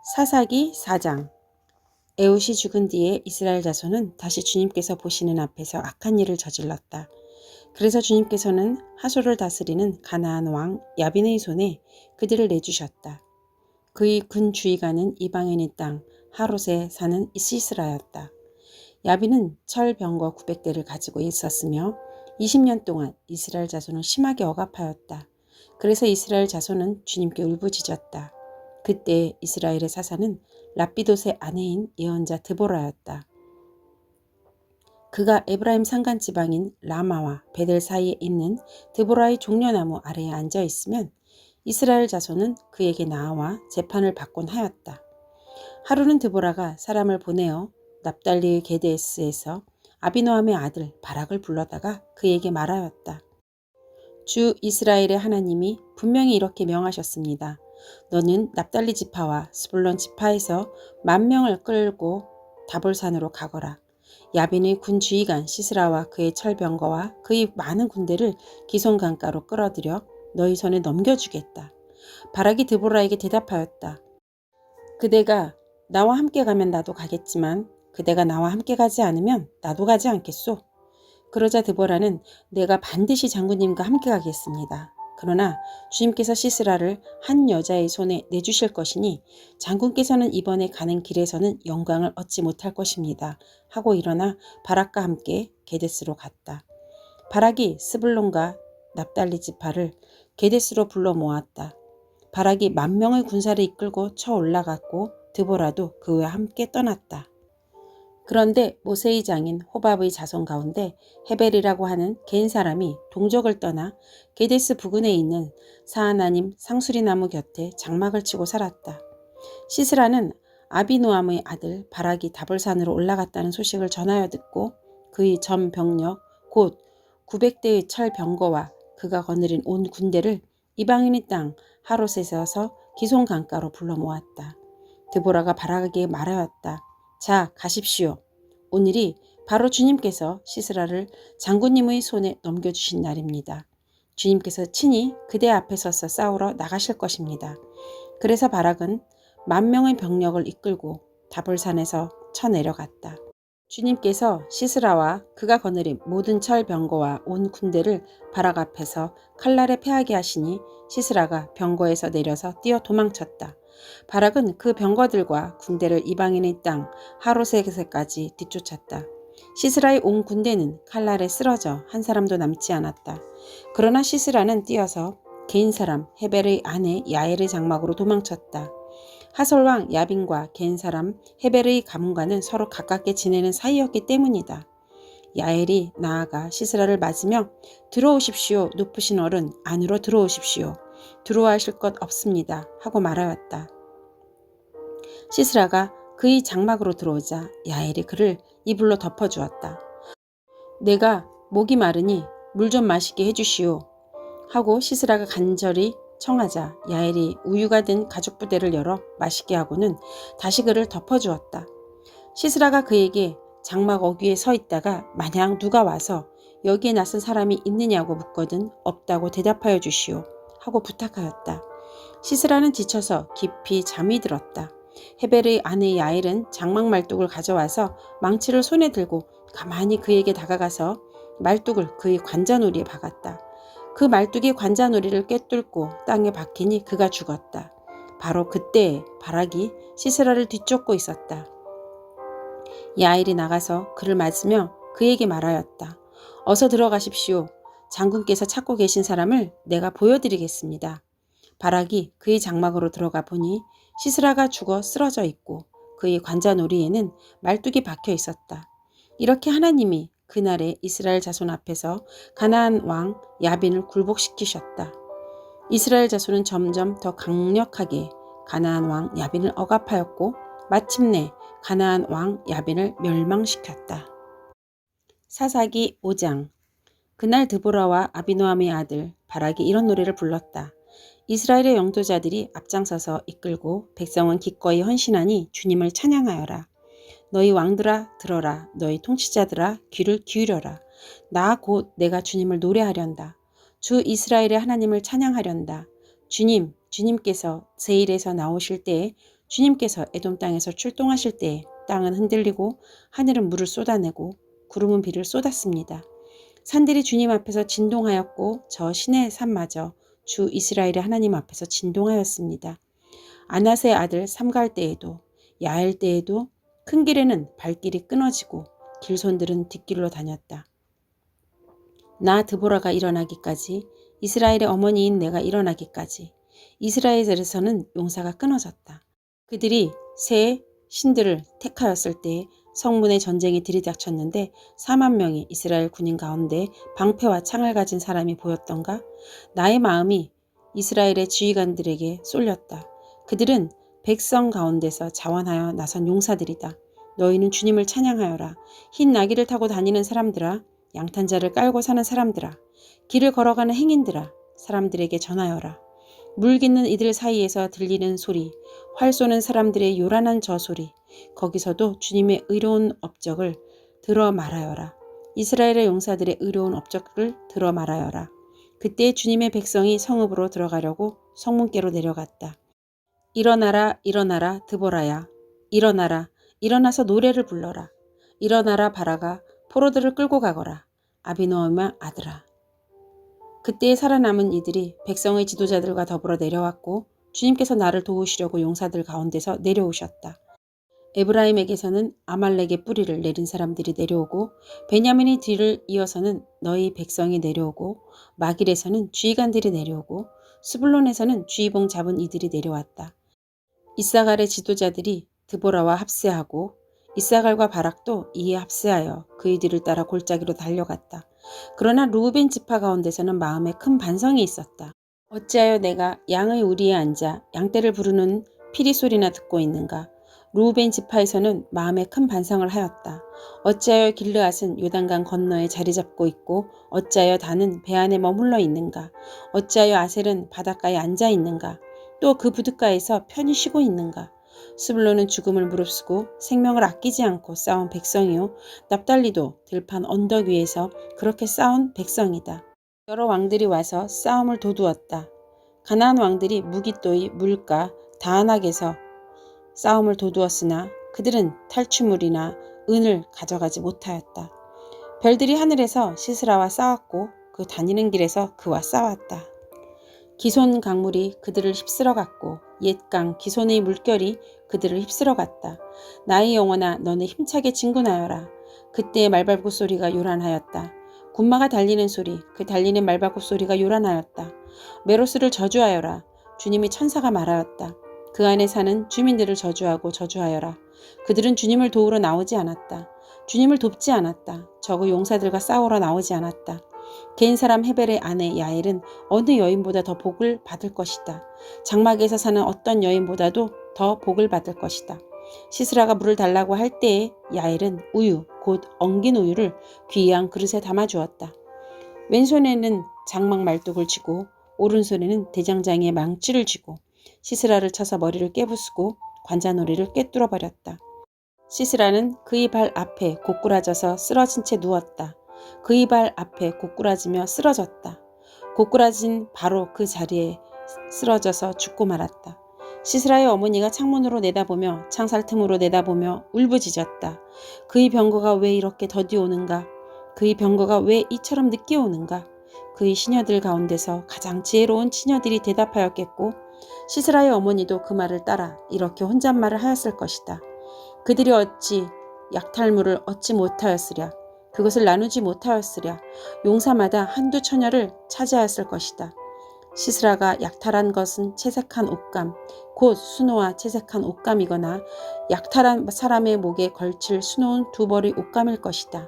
사사기 4장. 에훗이 죽은 뒤에 이스라엘 자손은 다시 주님께서 보시는 앞에서 악한 일을 저질렀다. 그래서 주님께서는 하솔을 다스리는 가나안 왕 야빈의 손에 그들을 내주셨다. 그의 군 주의관은 이방인의 땅 하롯에 사는 시스라였다. 야빈은 철 병거 900대를 가지고 있었으며 20년 동안 이스라엘 자손을 심하게 억압하였다. 그래서 이스라엘 자손은 주님께 울부짖었다. 그때 이스라엘의 사사는 라피돗의 아내인 예언자 드보라였다. 그가 에브라임 산간 지방인 라마와 베델 사이에 있는 드보라의 종려나무 아래에 앉아 있으면 이스라엘 자손은 그에게 나와 재판을 받곤 하였다. 하루는 드보라가 사람을 보내어 납달리의 게데스에서 아비노함의 아들 바락을 불러다가 그에게 말하였다. 주 이스라엘의 하나님이 분명히 이렇게 명하셨습니다. 너는 납달리 지파와 스불론 지파에서 10,000명을 끌고 다볼산으로 가거라. 야빈의 군 주의관 시스라와 그의 철병거와 그의 많은 군대를 기손 강가로 끌어들여 너희 손에 넘겨주겠다. 바락이 드보라에게 대답하였다. 그대가 나와 함께 가면 나도 가겠지만 그대가 나와 함께 가지 않으면 나도 가지 않겠소. 그러자 드보라는 내가 반드시 장군님과 함께 가겠습니다. 그러나 주님께서 시스라를 한 여자의 손에 내주실 것이니 장군께서는 이번에 가는 길에서는 영광을 얻지 못할 것입니다. 하고 일어나 바락과 함께 게데스로 갔다. 바락이 스불론과 납달리 지파를 게데스로 불러 모았다. 바락이 10,000명의 군사를 이끌고 쳐 올라갔고 드보라도 그와 함께 떠났다. 그런데 모세의 장인 호밥의 자손 가운데 헤벨이라고 하는 겐 사람이 동족을 떠나 게데스 부근에 있는 사하나님 상수리나무 곁에 장막을 치고 살았다. 시스라는 아비노함의 아들 바락이 다볼산으로 올라갔다는 소식을 전하여 듣고 그의 전 병력 곧 900대의 철 병거와 그가 거느린 온 군대를 이방인의 땅 하롯에 세워서 기손 강가로 불러 모았다. 드보라가 바락에게 말하였다. 자, 가십시오. 오늘이 바로 주님께서 시스라를 장군님의 손에 넘겨주신 날입니다. 주님께서 친히 그대 앞에 서서 싸우러 나가실 것입니다. 그래서 바락은 10,000명의 병력을 이끌고 다볼산에서 쳐내려갔다. 주님께서 시스라와 그가 거느린 모든 철병거와 온 군대를 바락 앞에서 칼날에 패하게 하시니 시스라가 병거에서 내려서 뛰어 도망쳤다. 바락은 그 병거들과 군대를 이방인의 땅 하롯에서까지 뒤쫓았다. 시스라의 온 군대는 칼날에 쓰러져 한 사람도 남지 않았다. 그러나 시스라는 뛰어서 겐 사람 헤벨의 아내 야엘의 장막으로 도망쳤다. 하솔왕 야빈과 겐 사람 헤벨의 가문과는 서로 가깝게 지내는 사이였기 때문이다. 야엘이 나아가 시스라를 맞으며 들어오십시오. 높으신 어른 안으로 들어오십시오. 두려워하실 것 없습니다. 하고 말하였다. 시스라가 그의 장막으로 들어오자 야엘이 그를 이불로 덮어주었다. 내가 목이 마르니 물 좀 마시게 해주시오. 하고 시스라가 간절히 청하자 야엘이 우유가 든 가죽 부대를 열어 마시게 하고는 다시 그를 덮어주었다. 시스라가 그에게 장막 어귀에 서 있다가 만약 누가 와서 여기에 낯선 사람이 있느냐고 묻거든 없다고 대답하여 주시오. 하고 부탁하였다. 시스라는 지쳐서 깊이 잠이 들었다. 헤벨의 아내 야엘은 장막 말뚝을 가져와서 망치를 손에 들고 가만히 그에게 다가가서 말뚝을 그의 관자놀이에 박았다. 그 말뚝이 관자놀이를 꿰뚫고 땅에 박히니 그가 죽었다. 바로 그때 바락이 시스라를 뒤쫓고 있었다. 야엘이 나가서 그를 맞으며 그에게 말하였다. 어서 들어가십시오. 장군께서 찾고 계신 사람을 내가 보여드리겠습니다. 바락이 그의 장막으로 들어가 보니 시스라가 죽어 쓰러져 있고 그의 관자놀이에는 말뚝이 박혀 있었다. 이렇게 하나님이 그날에 이스라엘 자손 앞에서 가나안 왕 야빈을 굴복시키셨다. 이스라엘 자손은 점점 더 강력하게 가나안 왕 야빈을 억압하였고 마침내 가나안 왕 야빈을 멸망시켰다. 사사기 5장. 그날 드보라와 아비노함의 아들 바락이 이런 노래를 불렀다. 이스라엘의 영도자들이 앞장서서 이끌고 백성은 기꺼이 헌신하니 주님을 찬양하여라. 너희 왕들아 들어라. 너희 통치자들아 귀를 기울여라. 나 곧 내가 주님을 노래하련다. 주 이스라엘의 하나님을 찬양하련다. 주님께서 세일에서 나오실 때에 주님께서 에돔 땅에서 출동하실 때에 땅은 흔들리고 하늘은 물을 쏟아내고 구름은 비를 쏟았습니다. 산들이 주님 앞에서 진동하였고 저 시내 산마저 주 이스라엘의 하나님 앞에서 진동하였습니다. 아낫의 아들 삼갈 때에도 야엘 때에도 큰 길에는 발길이 끊어지고 길손들은 뒷길로 다녔다. 나 드보라가 일어나기까지 이스라엘의 어머니인 내가 일어나기까지 이스라엘에서는 용사가 끊어졌다. 그들이 새 신들을 택하였을 때 성문에 전쟁이 들이닥쳤는데 4만 명의 이스라엘 군인 가운데 방패와 창을 가진 사람이 보였던가? 나의 마음이 이스라엘의 지휘관들에게 쏠렸다. 그들은 백성 가운데서 자원하여 나선 용사들이다. 너희는 주님을 찬양하여라. 흰 나귀를 타고 다니는 사람들아, 양탄자를 깔고 사는 사람들아, 길을 걸어가는 행인들아, 사람들에게 전하여라. 물 깃는 이들 사이에서 들리는 소리, 활 쏘는 사람들의 요란한 저 소리, 거기서도 주님의 의로운 업적을 들어 말하여라. 이스라엘의 용사들의 의로운 업적을 들어 말하여라. 그때 주님의 백성이 성읍으로 들어가려고 성문께로 내려갔다. 일어나라, 일어나라, 드보라야. 일어나라, 일어나서 노래를 불러라. 일어나라, 바라가 포로들을 끌고 가거라. 아비노함의 아들아. 그때 살아남은 이들이 백성의 지도자들과 더불어 내려왔고 주님께서 나를 도우시려고 용사들 가운데서 내려오셨다. 에브라임에게서는 아말렉의 뿌리를 내린 사람들이 내려오고 베냐민의 뒤를 이어서는 너희 백성이 내려오고 마길에서는 주의관들이 내려오고 스불론에서는 주의봉 잡은 이들이 내려왔다. 이사갈의 지도자들이 드보라와 합세하고 이사갈과 바락도 이에 합세하여 그의 뒤를 따라 골짜기로 달려갔다. 그러나 루벤 지파 가운데서는 마음에 큰 반성이 있었다. 어찌하여 내가 양의 우리에 앉아 양떼를 부르는 피리 소리나 듣고 있는가? 루벤 지파에서는 마음에 큰 반성을 하였다. 어찌하여 길르앗은 요단강 건너에 자리 잡고 있고 어찌하여 단은 배 안에 머물러 있는가? 어찌하여 아셀은 바닷가에 앉아 있는가? 또 그 부둣가에서 편히 쉬고 있는가? 스불론은 죽음을 무릅쓰고 생명을 아끼지 않고 싸운 백성이요 납달리도 들판 언덕 위에서 그렇게 싸운 백성이다. 여러 왕들이 와서 싸움을 도두었다. 가나안 왕들이 무깃도이 물가 다안악에서 싸움을 도두었으나 그들은 탈취물이나 은을 가져가지 못하였다. 별들이 하늘에서 시스라와 싸웠고 그 다니는 길에서 그와 싸웠다. 기손 강물이 그들을 휩쓸어갔고 옛강 기손의 물결이 그들을 휩쓸어갔다. 나의 영혼아 너는 힘차게 진군하여라. 그때의 말발굽 소리가 요란하였다. 군마가 달리는 소리, 그 달리는 말발굽 소리가 요란하였다. 메로스를 저주하여라. 주님이 천사가 말하였다. 그 안에 사는 주민들을 저주하고 저주하여라. 그들은 주님을 도우러 나오지 않았다. 주님을 돕지 않았다. 적의 용사들과 싸우러 나오지 않았다. 개인 사람 헤벨의 아내 야엘은 어느 여인보다 더 복을 받을 것이다. 장막에서 사는 어떤 여인보다도 더 복을 받을 것이다. 시스라가 물을 달라고 할 때에 야엘은 우유, 곧 엉긴 우유를 귀한 그릇에 담아주었다. 왼손에는 장막 말뚝을 쥐고 오른손에는 대장장이의 망치를 쥐고 시스라를 쳐서 머리를 깨부수고 관자놀이를 꿰뚫어 버렸다. 시스라는 그의 발 앞에 고꾸라져서 쓰러진 채 누웠다. 그의 발 앞에 고꾸라지며 쓰러졌다. 고꾸라진 바로 그 자리에 쓰러져서 죽고 말았다. 시스라의 어머니가 창문으로 내다보며 창살 틈으로 내다보며 울부짖었다. 그의 병거가 왜 이렇게 더디 오는가? 그의 병거가 왜 이처럼 늦게 오는가? 그의 시녀들 가운데서 가장 지혜로운 시녀들이 대답하였겠고 시스라의 어머니도 그 말을 따라 이렇게 혼잣말을 하였을 것이다. 그들이 어찌 약탈물을 얻지 못하였으랴. 그것을 나누지 못하였으랴. 용사마다 한두 처녀를 차지하였을 것이다. 시스라가 약탈한 것은 채색한 옷감, 곧 수노와 채색한 옷감이거나 약탈한 사람의 목에 걸칠 수놓은 두 벌의 옷감일 것이다.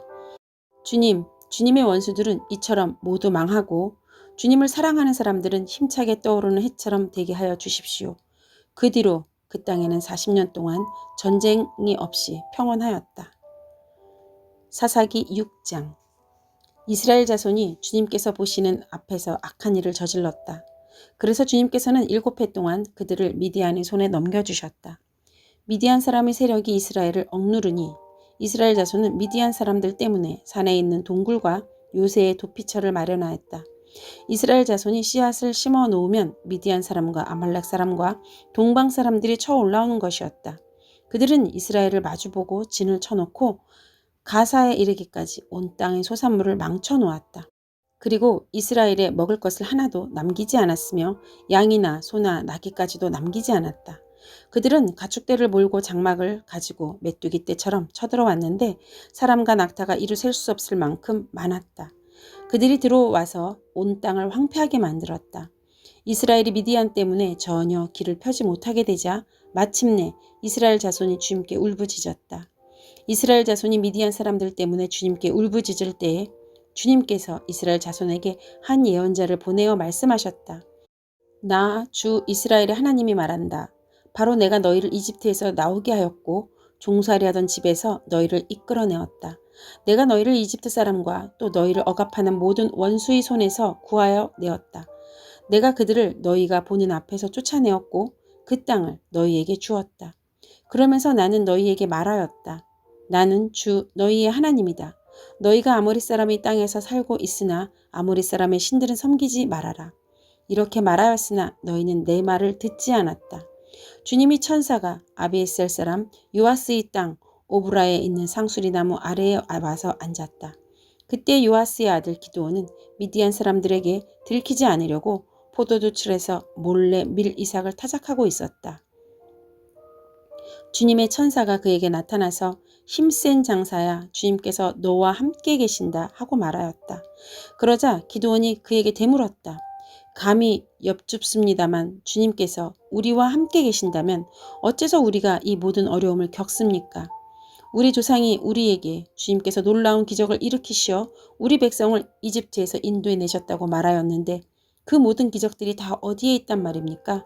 주님의 원수들은 이처럼 모두 망하고 주님을 사랑하는 사람들은 힘차게 떠오르는 해처럼 되게 하여 주십시오. 그 뒤로 그 땅에는 40년 동안 전쟁이 없이 평온하였다. 사사기 6장. 이스라엘 자손이 주님께서 보시는 앞에서 악한 일을 저질렀다. 그래서 주님께서는 7해 동안 그들을 미디안의 손에 넘겨주셨다. 미디안 사람의 세력이 이스라엘을 억누르니 이스라엘 자손은 미디안 사람들 때문에 산에 있는 동굴과 요새의 도피처를 마련하였다. 이스라엘 자손이 씨앗을 심어 놓으면 미디안 사람과 아말렉 사람과 동방 사람들이 쳐 올라오는 것이었다. 그들은 이스라엘을 마주보고 진을 쳐놓고 가사에 이르기까지 온 땅의 소산물을 망쳐 놓았다. 그리고 이스라엘에 먹을 것을 하나도 남기지 않았으며 양이나 소나 나귀까지도 남기지 않았다. 그들은 가축대를 몰고 장막을 가지고 메뚜기 떼처럼 쳐들어왔는데 사람과 낙타가 이루 셀 수 없을 만큼 많았다. 그들이 들어와서 온 땅을 황폐하게 만들었다. 이스라엘이 미디안 때문에 전혀 길을 펴지 못하게 되자 마침내 이스라엘 자손이 주님께 울부짖었다. 이스라엘 자손이 미디안 사람들 때문에 주님께 울부짖을 때에 주님께서 이스라엘 자손에게 한 예언자를 보내어 말씀하셨다. 나 주 이스라엘의 하나님이 말한다. 바로 내가 너희를 이집트에서 나오게 하였고 종살이 하던 집에서 너희를 이끌어내었다. 내가 너희를 이집트 사람과 또 너희를 억압하는 모든 원수의 손에서 구하여 내었다. 내가 그들을 너희가 보는 앞에서 쫓아내었고 그 땅을 너희에게 주었다. 그러면서 나는 너희에게 말하였다. 나는 주 너희의 하나님이다. 너희가 아모리 사람의 땅에서 살고 있으나 아모리 사람의 신들은 섬기지 말아라. 이렇게 말하였으나 너희는 내 말을 듣지 않았다. 주님이 천사가 아비에셀 사람 요아스의 땅 오브라에 있는 상수리 나무 아래에 와서 앉았다. 그때 요아스의 아들 기드온은 미디안 사람들에게 들키지 않으려고 포도주출에서 몰래 밀 이삭을 타작하고 있었다. 주님의 천사가 그에게 나타나서 힘센 장사야 주님께서 너와 함께 계신다 하고 말하였다. 그러자 기드온이 그에게 되물었다. 감히 엽줍습니다만 주님께서 우리와 함께 계신다면 어째서 우리가 이 모든 어려움을 겪습니까? 우리 조상이 우리에게 주님께서 놀라운 기적을 일으키시어 우리 백성을 이집트에서 인도해내셨다고 말하였는데 그 모든 기적들이 다 어디에 있단 말입니까?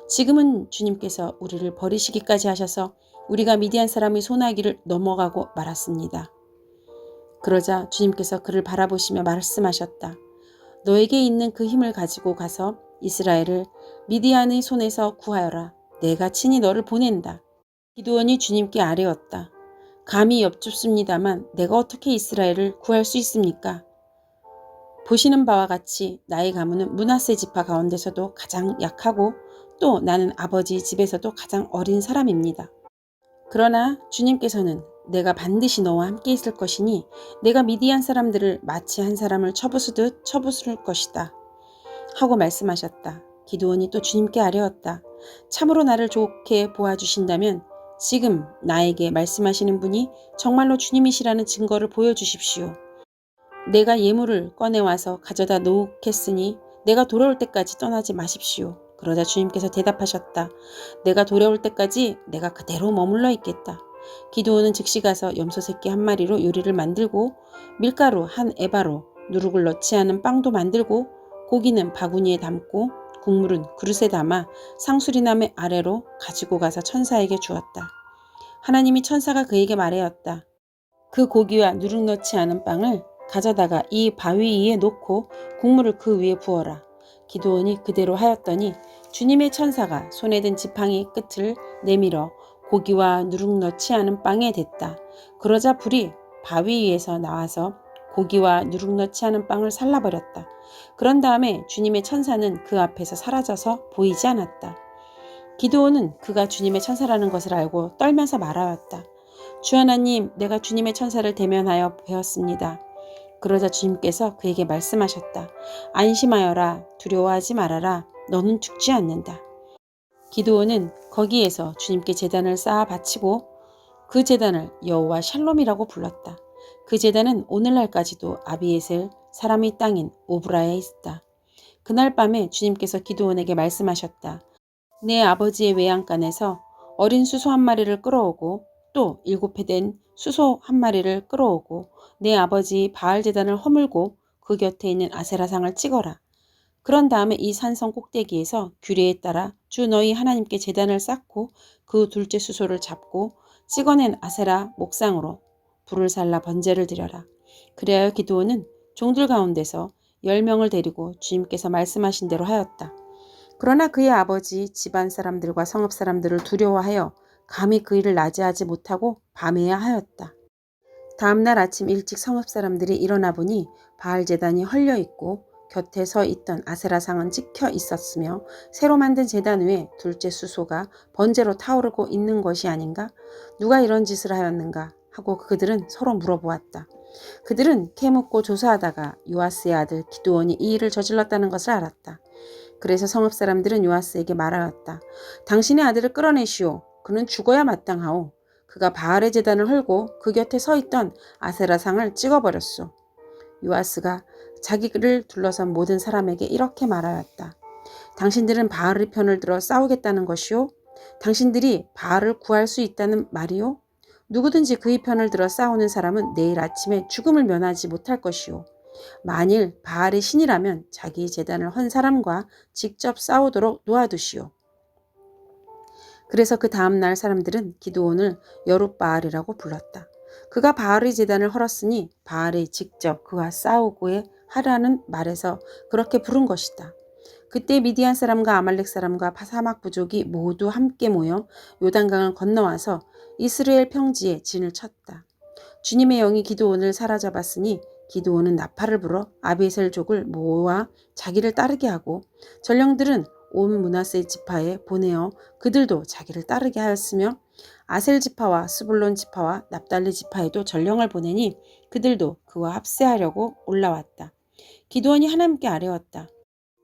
지금은 주님께서 우리를 버리시기까지 하셔서 우리가 미디안 사람의 손아귀를 넘어가고 말았습니다. 그러자 주님께서 그를 바라보시며 말씀하셨다. 너에게 있는 그 힘을 가지고 가서 이스라엘을 미디안의 손에서 구하여라. 내가 친히 너를 보낸다. 기드온이 주님께 아뢰었다. 감히 엽줍습니다만 내가 어떻게 이스라엘을 구할 수 있습니까? 보시는 바와 같이 나의 가문은 므낫세 지파 가운데서도 가장 약하고 또 나는 아버지 집에서도 가장 어린 사람입니다. 그러나 주님께서는 내가 반드시 너와 함께 있을 것이니 내가 미디안 사람들을 마치 한 사람을 쳐부수듯 쳐부술 것이다. 하고 말씀하셨다. 기드온이 또 주님께 아뢰었다. 참으로 나를 좋게 보아주신다면 지금 나에게 말씀하시는 분이 정말로 주님이시라는 증거를 보여주십시오. 내가 예물을 꺼내와서 가져다 놓겠으니 내가 돌아올 때까지 떠나지 마십시오. 그러자 주님께서 대답하셨다. 내가 돌아올 때까지 내가 그대로 머물러 있겠다. 기드온은 즉시 가서 염소 새끼 한 마리로 요리를 만들고 밀가루 한 에바로 누룩을 넣지 않은 빵도 만들고 고기는 바구니에 담고 국물은 그릇에 담아 상수리나무 아래로 가지고 가서 천사에게 주었다. 하나님이 천사가 그에게 말하였다. 그 고기와 누룩 넣지 않은 빵을 가져다가 이 바위 위에 놓고 국물을 그 위에 부어라. 기드온이 그대로 하였더니 주님의 천사가 손에 든 지팡이 끝을 내밀어 고기와 누룩 넣지 않은 빵에 댔다. 그러자 불이 바위 위에서 나와서 고기와 누룩 넣지 않은 빵을 살라버렸다. 그런 다음에 주님의 천사는 그 앞에서 사라져서 보이지 않았다. 기드온은 그가 주님의 천사라는 것을 알고 떨면서 말하였다. 주 하나님, 내가 주님의 천사를 대면하여 배웠습니다. 그러자 주님께서 그에게 말씀하셨다. 안심하여라. 두려워하지 말아라. 너는 죽지 않는다. 기드온은 거기에서 주님께 제단을 쌓아 바치고 그 제단을 여호와 샬롬이라고 불렀다. 그 제단은 오늘날까지도 아비에셀 사람의 땅인 오브라에 있다. 그날 밤에 주님께서 기드온에게 말씀하셨다. 내 아버지의 외양간에서 어린 수소 한 마리를 끌어오고 또 7회 된 수소 한 마리를 끌어오고 내 아버지 바알 제단을 허물고 그 곁에 있는 아세라상을 찍어라. 그런 다음에 이 산성 꼭대기에서 규례에 따라 주 너희 하나님께 제단을 쌓고 그 둘째 수소를 잡고 찍어낸 아세라 목상으로 불을 살라 번제를 드려라. 그리하여 기드온은 종들 가운데서 10명을 데리고 주님께서 말씀하신 대로 하였다. 그러나 그의 아버지 집안 사람들과 성읍 사람들을 두려워하여 감히 그 일을 낮에 하지 못하고 밤에야 하였다. 다음날 아침 일찍 성읍 사람들이 일어나 보니 바알 제단이 헐려 있고 곁에 서 있던 아세라상은 찍혀 있었으며 새로 만든 제단 위에 둘째 수소가 번제로 타오르고 있는 것이 아닌가? 누가 이런 짓을 하였는가? 하고 그들은 서로 물어보았다. 그들은 캐묻고 조사하다가 요아스의 아들 기드온이 이 일을 저질렀다는 것을 알았다. 그래서 성읍 사람들은 요아스에게 말하였다. 당신의 아들을 끌어내시오. 그는 죽어야 마땅하오. 그가 바알의 제단을 헐고 그 곁에 서 있던 아세라상을 찍어버렸소. 요아스가 자기를 둘러선 모든 사람에게 이렇게 말하였다. 당신들은 바알의 편을 들어 싸우겠다는 것이오? 당신들이 바알을 구할 수 있다는 말이오? 누구든지 그의 편을 들어 싸우는 사람은 내일 아침에 죽음을 면하지 못할 것이오. 만일 바알의 신이라면 자기 제단을 헌 사람과 직접 싸우도록 놓아두시오. 그래서 그 다음날 사람들은 기드온을 여룻바알이라고 불렀다. 그가 바알의 제단을 헐었으니 바알이 직접 그와 싸우고에 하라는 말에서 그렇게 부른 것이다. 그때 미디안 사람과 아말렉 사람과 사막 부족이 모두 함께 모여 요단강을 건너와서 이스라엘 평지에 진을 쳤다. 주님의 영이 기드온을 사로잡았으니 기드온은 나팔을 불어 아비에셀족을 모아 자기를 따르게 하고 전령들은 온 므낫세 지파에 보내어 그들도 자기를 따르게 하였으며 아셀 지파와 스불론 지파와 납달리 지파에도 전령을 보내니 그들도 그와 합세하려고 올라왔다. 기드온이 하나님께 아뢰었다.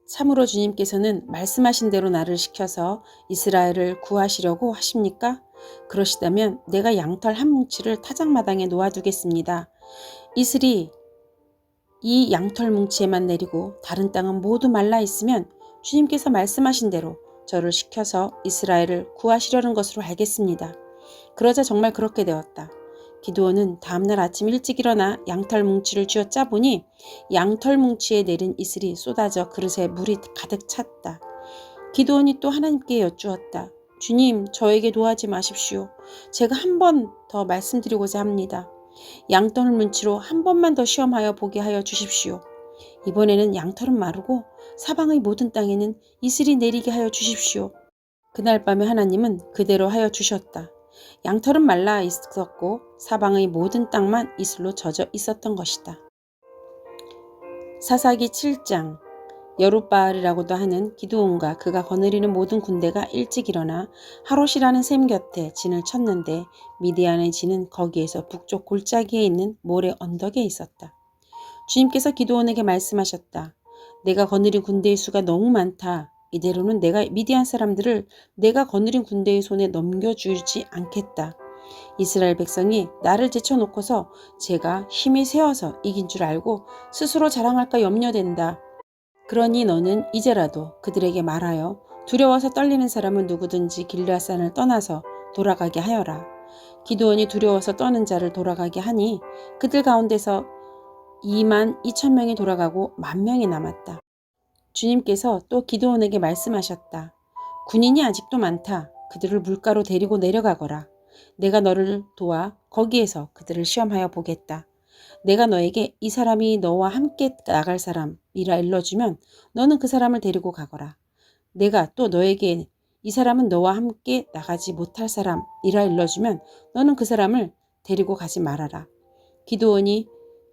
참으로 주님께서는 말씀하신 대로 나를 시켜서 이스라엘을 구하시려고 하십니까? 그러시다면 내가 양털 한 뭉치를 타작마당에 놓아두겠습니다. 이슬이 이 양털 뭉치에만 내리고 다른 땅은 모두 말라 있으면 주님께서 말씀하신 대로 저를 시켜서 이스라엘을 구하시려는 것으로 알겠습니다. 그러자 정말 그렇게 되었다. 기드온은 다음날 아침 일찍 일어나 양털 뭉치를 쥐어 짜보니 양털 뭉치에 내린 이슬이 쏟아져 그릇에 물이 가득 찼다. 기드온이 또 하나님께 여쭈었다. 주님, 저에게 노하지 마십시오. 제가 한 번 더 말씀드리고자 합니다. 양털 뭉치로 한 번만 더 시험하여 보게 하여 주십시오. 이번에는 양털은 마르고 사방의 모든 땅에는 이슬이 내리게 하여 주십시오. 그날 밤에 하나님은 그대로 하여 주셨다. 양털은 말라 있었고 사방의 모든 땅만 이슬로 젖어 있었던 것이다. 사사기 7장. 여룻바알이라고도 하는 기드온과 그가 거느리는 모든 군대가 일찍 일어나 하롯이라는 샘 곁에 진을 쳤는데 미디안의 진은 거기에서 북쪽 골짜기에 있는 모래 언덕에 있었다. 주님께서 기드온에게 말씀하셨다. 내가 거느린 군대의 수가 너무 많다. 이대로는 내가 미디안 사람들을 내가 거느린 군대의 손에 넘겨주지 않겠다. 이스라엘 백성이 나를 제쳐놓고서 제가 힘이 세어서 이긴 줄 알고 스스로 자랑할까 염려된다. 그러니 너는 이제라도 그들에게 말하여 두려워서 떨리는 사람은 누구든지 길르앗산을 떠나서 돌아가게 하여라. 기드온이 두려워서 떠는 자를 돌아가게 하니 그들 가운데서 22,000명이 돌아가고 10,000명이 남았다. 주님께서 또 기드온에게 말씀하셨다. 군인이 아직도 많다. 그들을 물가로 데리고 내려가거라. 내가 너를 도와 거기에서 그들을 시험하여 보겠다. 내가 너에게 이 사람이 너와 함께 나갈 사람이라 일러주면 너는 그 사람을 데리고 가거라. 내가 또 너에게 이 사람은 너와 함께 나가지 못할 사람이라 일러주면 너는 그 사람을 데리고 가지 말아라. 기드온이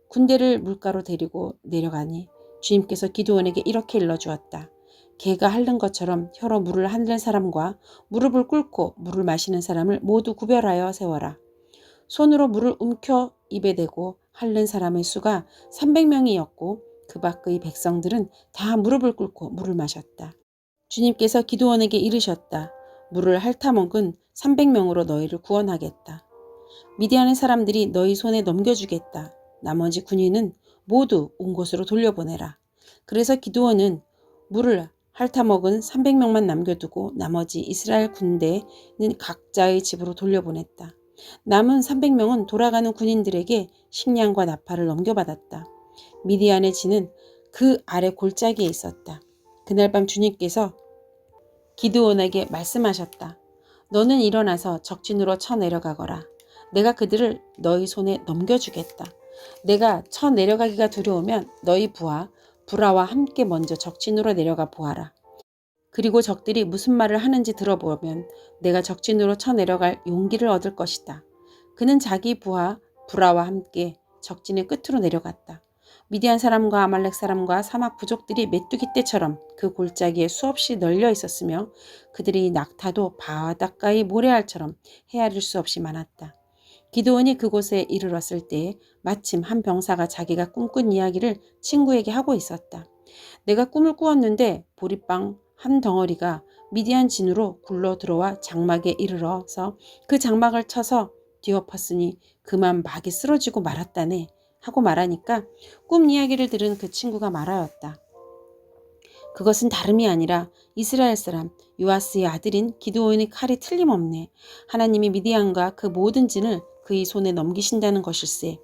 군대를 물가로 데리고 내려가니 주님께서 기드온에게 이렇게 일러주었다. 개가 핥는 것처럼 혀로 물을 핥는 사람과 무릎을 꿇고 물을 마시는 사람을 모두 구별하여 세워라. 손으로 물을 움켜 입에 대고 핥는 사람의 수가 300명이었고 그 밖의 백성들은 다 무릎을 꿇고 물을 마셨다. 주님께서 기드온에게 이르셨다. 물을 핥아먹은 300명으로 너희를 구원하겠다. 미디안의 사람들이 너희 손에 넘겨주겠다. 나머지 군인은 모두 온 곳으로 돌려보내라. 그래서 기드온은 물을 핥아먹은 300명만 남겨두고 나머지 이스라엘 군대는 각자의 집으로 돌려보냈다. 남은 300명은 돌아가는 군인들에게 식량과 나팔을 넘겨받았다. 미디안의 진은 그 아래 골짜기에 있었다. 그날 밤 주님께서 기드온에게 말씀하셨다. 너는 일어나서 적진으로 쳐내려가거라. 내가 그들을 너희 손에 넘겨주겠다. 내가 쳐내려가기가 두려우면 너희 부하 브라와 함께 먼저 적진으로 내려가 보아라. 그리고 적들이 무슨 말을 하는지 들어보면 내가 적진으로 쳐내려갈 용기를 얻을 것이다. 그는 자기 부하 브라와 함께 적진의 끝으로 내려갔다. 미디안 사람과 아말렉 사람과 사막 부족들이 메뚜기 떼처럼 그 골짜기에 수없이 널려 있었으며 그들이 낙타도 바닷가의 모래알처럼 헤아릴 수 없이 많았다. 기드온이 그곳에 이르렀을 때 마침 한 병사가 자기가 꿈꾼 이야기를 친구에게 하고 있었다. 내가 꿈을 꾸었는데 보리빵 한 덩어리가 미디안 진으로 굴러 들어와 장막에 이르러서 그 장막을 쳐서 뒤엎었으니 그만 막이 쓰러지고 말았다네 하고 말하니까 꿈 이야기를 들은 그 친구가 말하였다. 그것은 다름이 아니라 이스라엘 사람 요아스의 아들인 기드온의 칼이 틀림없네. 하나님이 미디안과 그 모든 진을 그의 손에 넘기신다는 것일세.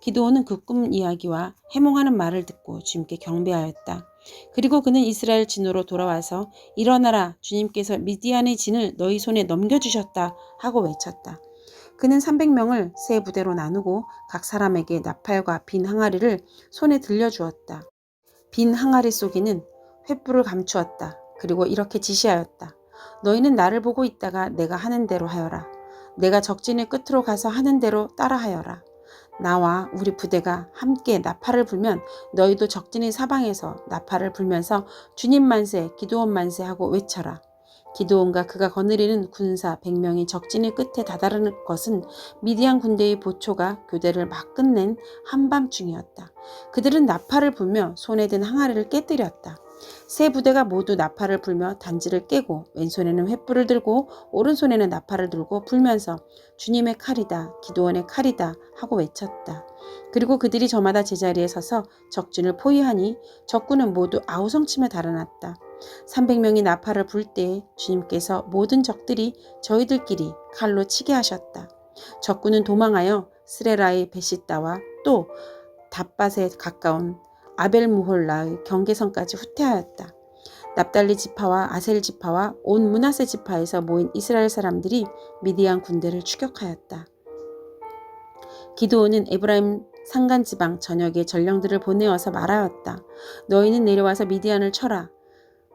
기드온은 그 꿈 이야기와 해몽하는 말을 듣고 주님께 경배하였다. 그리고 그는 이스라엘 진으로 돌아와서 일어나라, 주님께서 미디안의 진을 너희 손에 넘겨주셨다 하고 외쳤다. 그는 300명을 세 부대로 나누고 각 사람에게 나팔과 빈 항아리를 손에 들려주었다. 빈 항아리 속에는 횃불을 감추었다. 그리고 이렇게 지시하였다. 너희는 나를 보고 있다가 내가 하는 대로 하여라. 내가 적진의 끝으로 가서 하는 대로 따라하여라. 나와 우리 부대가 함께 나팔을 불면 너희도 적진의 사방에서 나팔을 불면서 주님 만세, 기드온 만세 하고 외쳐라. 기드온과 그가 거느리는 군사 100명이 적진의 끝에 다다르는 것은 미디안 군대의 보초가 교대를 막 끝낸 한밤중이었다. 그들은 나팔을 불며 손에 든 항아리를 깨뜨렸다. 세 부대가 모두 나팔을 불며 단지를 깨고 왼손에는 횃불을 들고 오른손에는 나팔을 들고 불면서 주님의 칼이다, 기드온의 칼이다 하고 외쳤다. 그리고 그들이 저마다 제자리에 서서 적진을 포위하니 적군은 모두 아우성치며 달아났다. 300명이 나팔을 불 때 주님께서 모든 적들이 저희들끼리 칼로 치게 하셨다. 적군은 도망하여 스레라의 베시다와 또 답밭에 가까운 아벨무홀라의 경계선까지 후퇴하였다. 납달리 지파와 아셀 지파와 온 므낫세 지파에서 모인 이스라엘 사람들이 미디안 군대를 추격하였다. 기드온은 에브라임 산간지방 전역에 전령들을 보내어서 말하였다. 너희는 내려와서 미디안을 쳐라.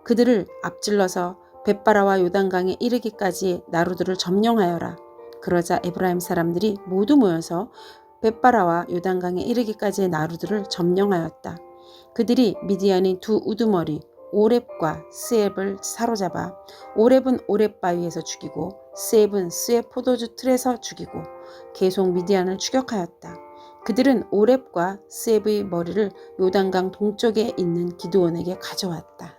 그들을 앞질러서 벳바라와 요단강에 이르기까지 나루들을 점령하여라. 그러자 에브라임 사람들이 모두 모여서 벳바라와 요단강에 이르기까지의 나루들을 점령하였다. 그들이 미디안의 두 우두머리 오렙과 스앱을 사로잡아 오렙은 오렙 바위에서 죽이고 스앱은 스앱 포도주 틀에서 죽이고 계속 미디안을 추격하였다. 그들은 오렙과 스앱의 머리를 요단강 동쪽에 있는 기드온에게 가져왔다.